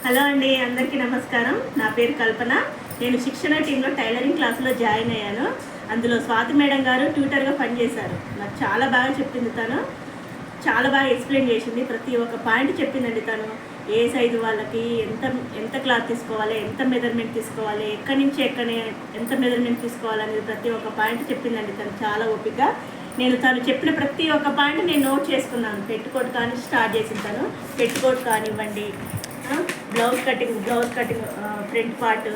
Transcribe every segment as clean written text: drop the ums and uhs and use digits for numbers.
Hello అండి, అందరికీ నమస్కారం. నా పేరు కల్పన. నేను శిక్షణ టీంలో టైలరింగ్ క్లాసులో జాయిన్ అయ్యాను. అందులో స్వాతి మేడం గారు ట్యూటర్గా పనిచేశారు. నాకు చాలా బాగా చెప్పింది తను. చాలా బాగా ఎక్స్ప్లెయిన్ చేసింది. ప్రతి ఒక్క పాయింట్ చెప్పిందండి తను. ఏ సైజు వాళ్ళకి ఎంత ఎంత క్లాత్ తీసుకోవాలి, ఎంత మెజర్మెంట్ తీసుకోవాలి, ఎక్కడి నుంచి ఎంత మెజర్మెంట్ తీసుకోవాలనేది ప్రతి ఒక్క పాయింట్ చెప్పిందండి తను. చాలా ఓపిక. నేను తను చెప్పిన ప్రతి ఒక్క పాయింట్ నేను నోట్ చేసుకున్నాను. పెట్టుకోట్ కానీ స్టార్ట్ చేసింది తను. పెట్టుకోట్ కానివ్వండి, blouse cutting front part,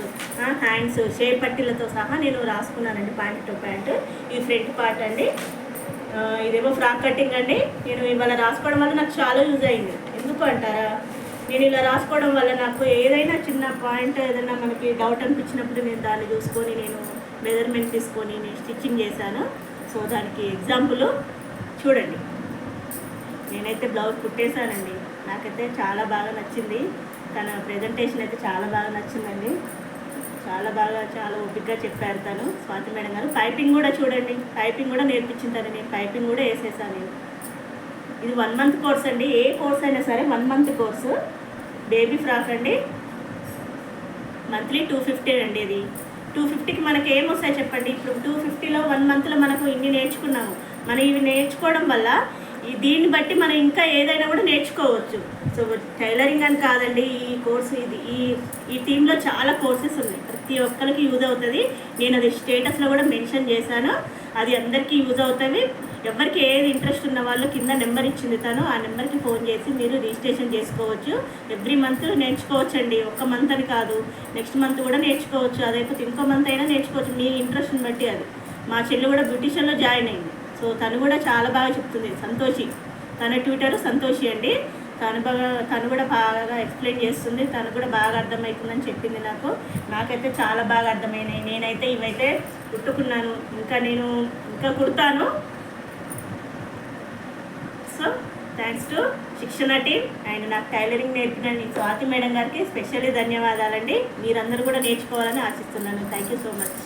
hands, shape పట్టీలతో సహా నేను రాసుకున్నానండి. ప్యాంట్ టు ప్యాంట్ ఇది ఫ్రంట్ పార్ట్ అండి. ఇదేమో ఫ్రాక్ కటింగ్ అండి. నేను ఇవాళ రాసుకోవడం వల్ల నాకు చాలా యూజ్ అయింది. ఎందుకు అంటారా, నేను ఇలా రాసుకోవడం వల్ల నాకు ఏదైనా చిన్న పాయింట్ ఏదైనా మనకి డౌట్ అనిపించినప్పుడు నేను దాన్ని చూసుకొని నేను మెజర్మెంట్ తీసుకొని నేను స్టిచ్చింగ్ చేశాను. సో దానికి ఎగ్జాంపుల్ చూడండి. నేనైతే బ్లౌజ్ కుట్టేశానండి. నాకైతే చాలా బాగా నచ్చింది. తన ప్రెజెంటేషన్ అయితే చాలా బాగా నచ్చిందండి. చాలా ఓపికగా చెప్పారు తను, స్వాతి మేడం గారు. పైపింగ్ కూడా చూడండి, పైపింగ్ కూడా నేర్పించింది. నేను పైపింగ్ కూడా వేసేసాను. ఇది 1 మంత్ కోర్స్ అండి. ఏ కోర్స్ అయినా సరే 1 మంత్ కోర్సు. బేబీ ఫ్రాక్ అండి. మంత్లీ 250 అండి. ఇది 250కి మనకి ఏమొస్తాయి చెప్పండి. ఇప్పుడు 250లో 1 మంత్లో మనకు ఇన్ని నేర్చుకున్నాము. మనం ఇవి నేర్చుకోవడం వల్ల దీన్ని బట్టి మనం ఇంకా ఏదైనా కూడా నేర్చుకోవచ్చు. సో టైలరింగ్ అని కాదండి, ఈ కోర్సు ఈ టీంలో చాలా కోర్సెస్ ఉన్నాయి. ప్రతి ఒక్కరికి యూజ్ అవుతుంది. నేను అది స్టేటస్లో కూడా మెన్షన్ చేశాను. అది అందరికీ యూజ్ అవుతుంది. ఎవరికి ఏది ఇంట్రెస్ట్ ఉన్న వాళ్ళు కింద నెంబర్ ఇచ్చింది తను. ఆ నెంబర్కి ఫోన్ చేసి మీరు రిజిస్ట్రేషన్ చేసుకోవచ్చు. ఎవ్రీ మంత్ నేర్చుకోవచ్చు అండి. ఒక్క మంత్ అని కాదు, నెక్స్ట్ మంత్ కూడా నేర్చుకోవచ్చు. అదైపోతే ఇంకో మంత్ అయినా నేర్చుకోవచ్చు, మీ ఇంట్రెస్ట్ని బట్టి. అది మా చెల్లి కూడా బ్యూటిషియన్లో జాయిన్ అయింది. సో తను కూడా చాలా బాగా చెప్తుంది. సంతోషి, తన ట్యూటర్ సంతోషి అండి. తను కూడా బాగా ఎక్స్ప్లెయిన్ చేస్తుంది. తను కూడా బాగా అర్థమవుతుందని చెప్పింది నాకైతే చాలా బాగా అర్థమైనాయి. నేనైతే ఇవైతే కుట్టుకున్నాను. ఇంకా కుడతాను. సో థ్యాంక్స్ టు శిక్షణ టీమ్ అండ్ నాకు టైలరింగ్ నేర్పిన స్వాతి మేడం గారికి స్పెషల్లీ ధన్యవాదాలండి. మీరందరూ కూడా నేర్చుకోవాలని ఆశిస్తున్నాను. Thank you so much.